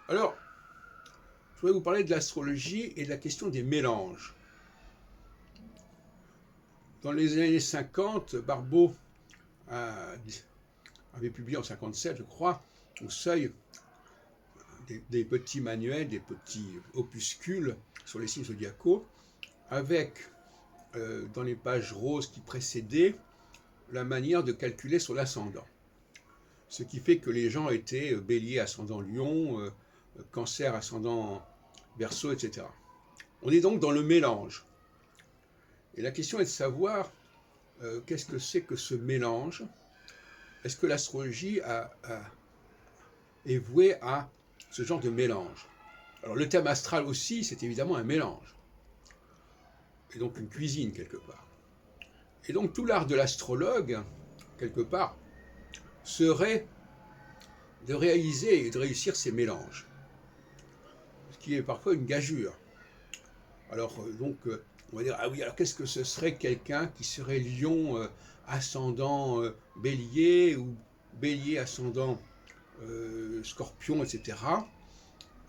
Alors, je voudrais vous parler de l'astrologie et de la question des mélanges. Dans les années 50, Barbeau avait publié en 57, je crois, au Seuil, des petits manuels, des petits opuscules sur les signes zodiacaux, avec, dans les pages roses qui précédaient, la manière de calculer sur l'ascendant. Ce qui fait que les gens étaient bélier, ascendant lion, cancer, ascendant verseau, etc. On est donc dans le mélange. Et la question est de savoir qu'est-ce que c'est que ce mélange. Est-ce que l'astrologie est vouée à ce genre de mélange? Alors le thème astral aussi, c'est évidemment un mélange. Et donc une cuisine quelque part. Et donc tout l'art de l'astrologue, quelque part, serait de réaliser et de réussir ces mélanges. Ce qui est parfois une gageure. Alors on va dire, ah oui, alors qu'est-ce que ce serait quelqu'un qui serait lion ascendant bélier ou bélier ascendant scorpion, etc.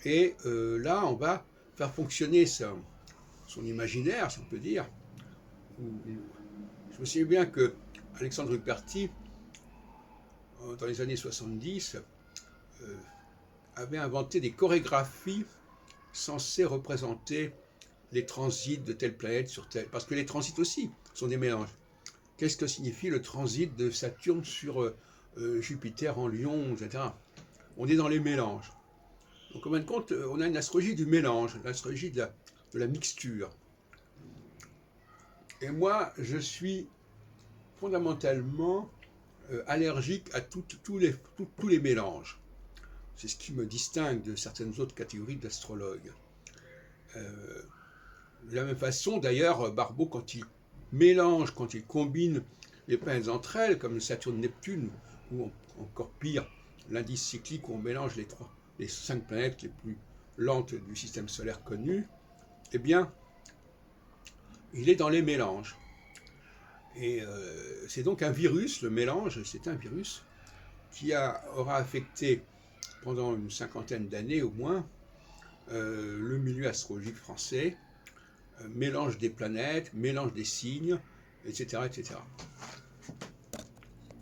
Et là, on va faire fonctionner son imaginaire, si on peut dire. Je me souviens bien que Alexandre Huperti, dans les années 70, avait inventé des chorégraphies censées représenter les transits de telle planète sur telle. Parce que les transits aussi sont des mélanges. Qu'est-ce que signifie le transit de Saturne sur Jupiter en Lion, etc. On est dans les mélanges. Donc, en fin de compte, on a une astrologie du mélange, l'astrologie de la mixture. Et moi, je suis fondamentalement allergique à tous les mélanges. C'est ce qui me distingue de certaines autres catégories d'astrologues. De la même façon, d'ailleurs, Barbeau, quand il mélange, quand il combine les planètes entre elles, comme Saturne-Neptune, ou encore pire, l'indice cyclique où on mélange les 5 planètes les plus lentes du système solaire connu, eh bien, il est dans les mélanges. Et c'est donc un virus, le mélange, c'est un virus qui aura affecté pendant une cinquantaine d'années au moins le milieu astrologique français, mélange des planètes, mélange des signes, etc., etc.